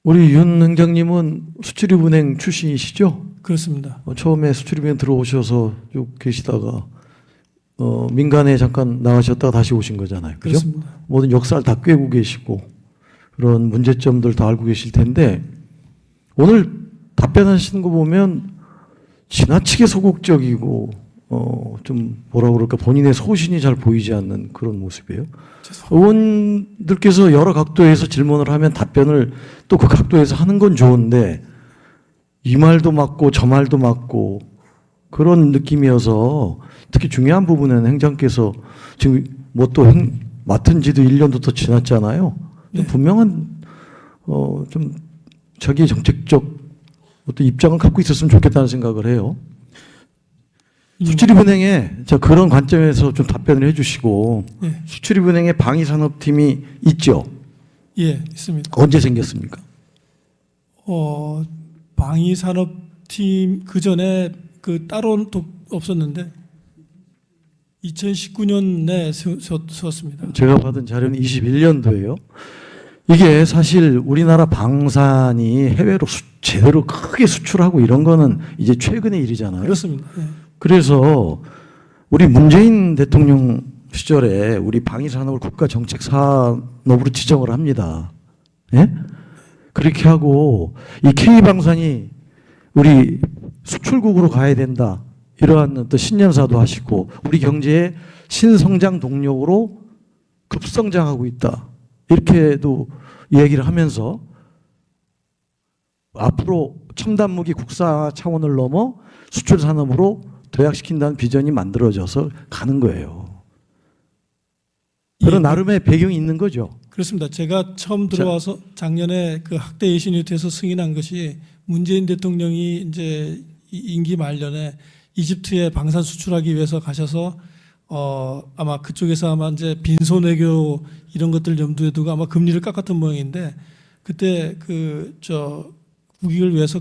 우리 윤 행장님은 수출입은행 출신이시죠? 그렇습니다. 처음에 수출입은행 들어오셔서 쭉 계시다가 민간에 잠깐 나가셨다가 다시 오신 거잖아요. 그죠? 그렇습니다. 모든 역사를 다 꿰고 계시고 그런 문제점들 다 알고 계실 텐데 오늘 답변하시는 거 보면 지나치게 소극적이고 좀 뭐라 그럴까 본인의 소신이 잘 보이지 않는 그런 모습이에요. 의원들께서 여러 각도에서 질문을 하면 답변을 또 그 각도에서 하는 건 좋은데 이 말도 맞고 저 말도 맞고 그런 느낌이어서 특히 중요한 부분은 행장께서 지금 뭐 또 맡은 지도 1년도 더 지났잖아요. 네. 분명한 좀 자기의 정책적 어떤 입장을 갖고 있었으면 좋겠다는 생각을 해요. 수출입은행에 그런 관점에서 좀 답변을 해주시고 예. 수출입은행에 방위산업팀이 있죠. 예, 있습니다. 언제 생겼습니까? 방위산업팀 그 전에 그 따로 또 없었는데 2019년에 세웠습니다. 제가 받은 자료는 21년도예요. 이게 사실 우리나라 방산이 해외로 제대로 크게 수출하고 이런 거는 이제 최근의 일이잖아요. 그렇습니다. 예. 그래서 우리 문재인 대통령 시절에 우리 방위산업을 국가정책산업으로 지정을 합니다. 예? 그렇게 하고 이 K방산이 우리 수출국으로 가야 된다. 이러한 또 신년사도 하시고 우리 경제의 신성장 동력으로 급성장하고 있다. 이렇게도 얘기를 하면서 앞으로 첨단무기 국사 차원을 넘어 수출 산업으로 도약시킨다는 비전이 만들어져서 가는 거예요. 그런 나름의 배경이 있는 거죠. 그렇습니다. 제가 처음 들어와서 작년에 그 학대 예신 유태에서 승인한 것이 문재인 대통령이 이제 임기 말년에 이집트에 방산 수출하기 위해서 가셔서 아마 그쪽에서 아마 이제 빈손 외교 이런 것들 염두에 두고 아마 금리를 깎았던 모양인데 그때 국익을 위해서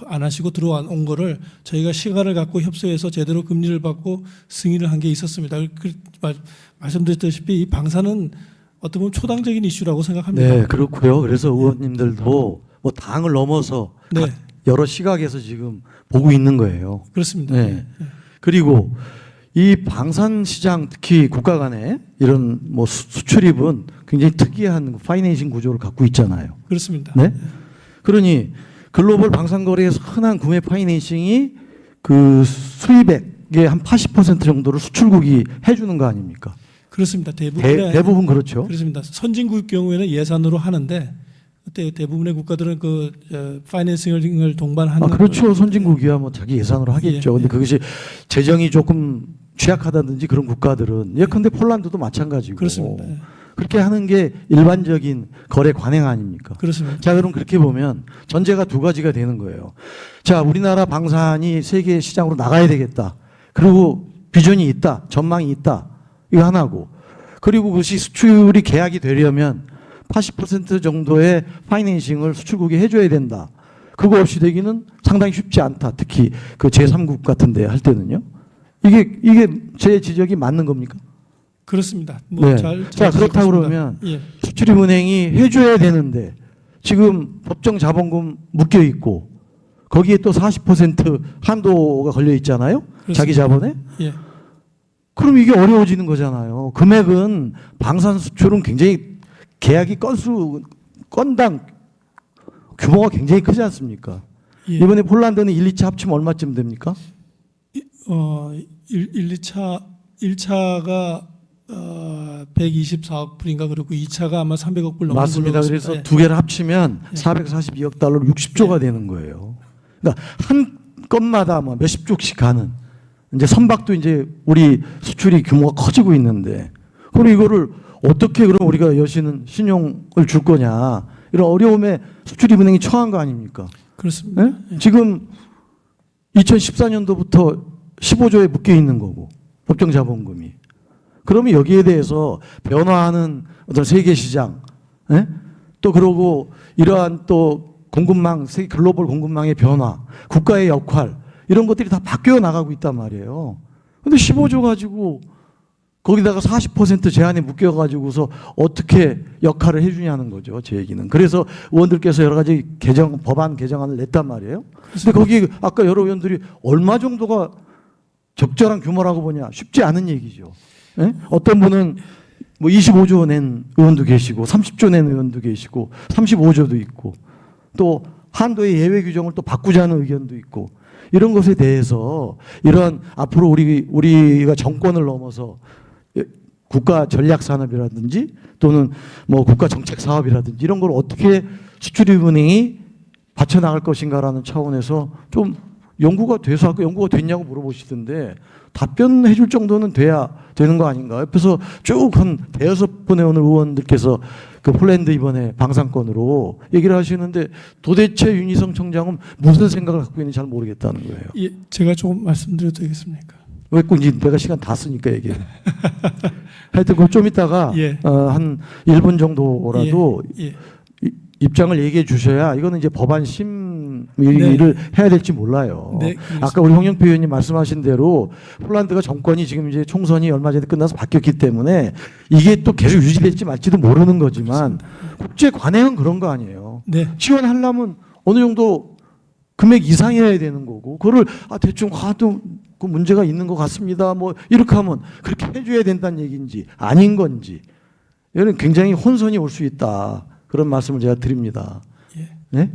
안 하시고 들어온 거를 저희가 시간을 갖고 협소해서 제대로 금리를 받고 승인을 한 게 있었습니다. 말씀드렸다시피 이 방산은 어떻게 보면 초당적인 이슈라고 생각합니다. 네, 그렇고요. 그래서 의원님들도 뭐 당을 넘어서 네. 여러 시각에서 지금 보고 있는 거예요. 그렇습니다. 네. 그리고 이 방산 시장 특히 국가 간의 이런 뭐 수출입은 굉장히 특이한 파이낸싱 구조를 갖고 있잖아요. 그렇습니다. 네. 그러니 글로벌 방산거래에서 흔한 구매 파이낸싱이 그 수입액의 한 80% 정도를 수출국이 해주는 거 아닙니까? 그렇습니다. 대부분 그렇죠. 그렇습니다. 선진국 경우에는 예산으로 하는데 그때 대부분의 국가들은 그 파이낸싱을 동반하는. 그렇죠. 선진국이야 뭐 자기 예산으로 하겠죠. 근데 그것이 재정이 조금 취약하다든지 그런 국가들은 예컨대 폴란드도 마찬가지고. 그렇습니다. 그렇게 하는 게 일반적인 거래 관행 아닙니까? 그렇습니다. 자, 그럼 그렇게 보면 전제가 두 가지가 되는 거예요. 자, 우리나라 방산이 세계 시장으로 나가야 되겠다. 그리고 비전이 있다. 전망이 있다. 이거 하나고. 그리고 그것이 수출이 계약이 되려면 80% 정도의 파이낸싱을 수출국이 해줘야 된다. 그거 없이 되기는 상당히 쉽지 않다. 특히 그 제3국 같은 데 할 때는요. 이게 제 지적이 맞는 겁니까? 그렇습니다. 네. 자, 그렇다고 그러면 예. 수출입은행이 해줘야 되는데 지금 법정 자본금 묶여 있고 거기에 또 40% 한도가 걸려 있잖아요. 그렇습니다. 자기 자본에. 예. 그럼 이게 어려워지는 거잖아요. 금액은 방산 수출은 굉장히 계약이 건당 규모가 굉장히 크지 않습니까? 예. 이번에 폴란드는 1, 2차 합치면 얼마쯤 됩니까? 1차가 124억 불인가 그렇고 2차가 아마 300억 불 넘는 맞습니다. 걸로 그래서 예. 두 개를 합치면 예. 442억 달러로 60조가 되는 거예요. 그러니까 한 건마다 뭐 몇십 조씩 가는 이제 선박도 이제 우리 수출이 규모가 커지고 있는데 그럼 이거를 어떻게 그럼 우리가 여시는 신용을 줄 거냐 이런 어려움에 수출입은행이 처한 거 아닙니까? 그렇습니다. 네? 지금 2014년도부터 15조에 묶여 있는 거고 법정 자본금이. 그러면 여기에 대해서 변화하는 어떤 세계 시장, 예? 또 그러고 이러한 또 공급망, 세계 글로벌 공급망의 변화, 국가의 역할 이런 것들이 다 바뀌어 나가고 있단 말이에요. 근데 15조 가지고 거기다가 40% 제한에 묶여가지고서 어떻게 역할을 해주냐는 거죠. 제 얘기는. 그래서 의원들께서 여러 가지 법안 개정안을 냈단 말이에요. 근데 거기 아까 여러 의원들이 얼마 정도가 적절한 규모라고 보냐 쉽지 않은 얘기죠. 예? 어떤 분은 뭐 25조 낸 의원도 계시고 30조 낸 의원도 계시고 35조도 있고 또 한도의 예외 규정을 또 바꾸자는 의견도 있고 이런 것에 대해서 이런 앞으로 우리가 정권을 넘어서 국가 전략 산업이라든지 또는 뭐 국가 정책 사업이라든지 이런 걸 어떻게 수출입은행이 받쳐 나갈 것인가라는 차원에서 좀 연구가 돼서 아까 연구가 됐냐고 물어보시던데 답변해 줄 정도는 돼야 되는 거 아닌가. 옆에서 쭉 한 대여섯 분의 오늘 의원들께서 그 폴란드 이번에 방산권으로 얘기를 하시는데 도대체 윤희성 청장은 무슨 생각을 갖고 있는지 잘 모르겠다는 거예요. 예, 제가 조금 말씀드려도 되겠습니까? 왜 꼭 이제 내가 시간 다 쓰니까 얘기해. 하여튼 그럼 좀 이따가 예. 한 1분 정도라도 예. 입장을 얘기해 주셔야 이거는 이제 법안 심의를 네. 해야 될지 몰라요. 네, 아까 우리 홍영표 의원님 말씀하신 대로 폴란드가 정권이 지금 이제 총선이 얼마 전에 끝나서 바뀌었기 때문에 이게 또 계속 유지될지 말지도 모르는 거지만 국제 관행은 그런 거 아니에요. 네. 지원하려면 어느 정도 금액 이상이어야 되는 거고 그거를 대충 또 그 문제가 있는 것 같습니다. 뭐 이렇게 하면 그렇게 해줘야 된다는 얘기인지 아닌 건지 이런 굉장히 혼선이 올 수 있다. 그런 말씀을 제가 드립니다. 예. 네?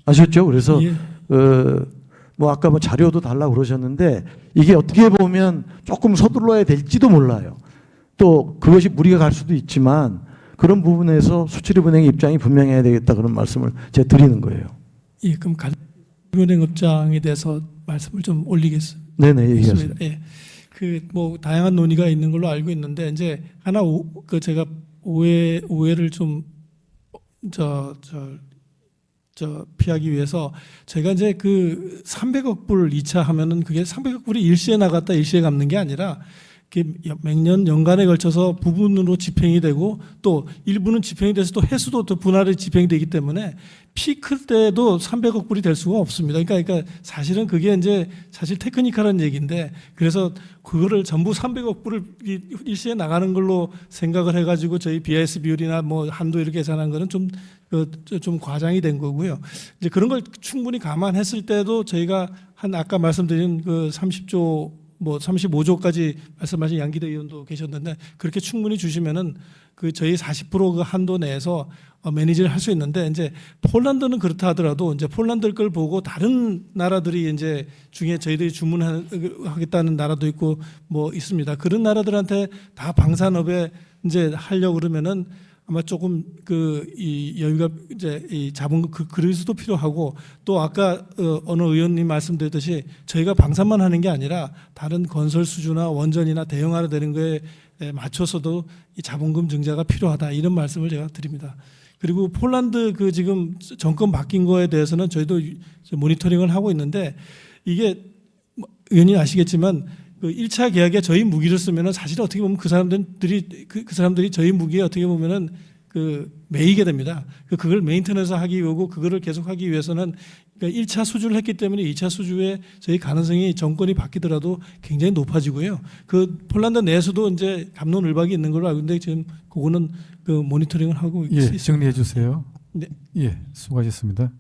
아셨죠? 그래서 예. 뭐 아까 뭐 자료도 달라고 그러셨는데 이게 어떻게 보면 조금 서둘러야 될지도 몰라요. 또 그것이 무리가 갈 수도 있지만 그런 부분에서 수출입은행의 입장이 분명해야 되겠다 그런 말씀을 제가 드리는 거예요. 예, 그럼 은행업장에 대해서 말씀을 좀 올리겠습니다. 네네 얘기하세요. 예, 그 뭐 다양한 논의가 있는 걸로 알고 있는데 이제 하나 그 제가 오해를 좀 피하기 위해서 제가 이제 그 300억 불 2차 하면은 그게 300억 불이 일시에 나갔다 일시에 갚는 게 아니라 매년 연간에 걸쳐서 부분으로 집행이 되고 또 일부는 집행이 돼서 또 해수도 또 분할이 집행이 되기 때문에 피크 때도 300억 불이 될 수가 없습니다. 그러니까 사실은 그게 이제 사실 테크니컬한 얘기인데 그래서 그거를 전부 300억 불을 일시에 나가는 걸로 생각을 해가지고 저희 BIS 비율이나 뭐 한도 이렇게 계산한 거는 좀 과장이 된 거고요. 이제 그런 걸 충분히 감안했을 때도 저희가 아까 말씀드린 그 30조 뭐 35조까지 말씀하신 양기대 의원도 계셨는데 그렇게 충분히 주시면은 그 저희 40% 그 한도 내에서 매니지를 할 수 있는데 이제 폴란드는 그렇다 하더라도 이제 폴란드 걸 보고 다른 나라들이 이제 중에 저희들이 주문하겠다는 나라도 있고 뭐 있습니다. 그런 나라들한테 다 방산업에 이제 하려고 그러면은 아마 조금 이 여유가 이제 이 자본 그릇도 필요하고 또 아까 어느 의원님 말씀드렸듯이 저희가 방산만 하는 게 아니라 다른 건설 수주나 원전이나 대응하려 되는 거에 맞춰서도 이 자본금 증자가 필요하다 이런 말씀을 제가 드립니다. 그리고 폴란드 그 지금 정권 바뀐 거에 대해서는 저희도 모니터링을 하고 있는데 이게 의원님 아시겠지만 그 1차 계약에 저희 무기를 쓰면은 사실 어떻게 보면 그 사람들이 저희 무기에 어떻게 보면은 그 매이게 됩니다. 그걸 메인테너스 하기 위하고 그거를 계속 하기 위해서는 그러니까 1차 수주를 했기 때문에 2차 수주에 저희 가능성이 정권이 바뀌더라도 굉장히 높아지고요. 그 폴란드 내에서도 이제 갑론을박이 있는 걸로 알고 있는데 지금 그거는 그 모니터링을 하고 있습니다. 정리해 주세요. 네. 예, 수고하셨습니다.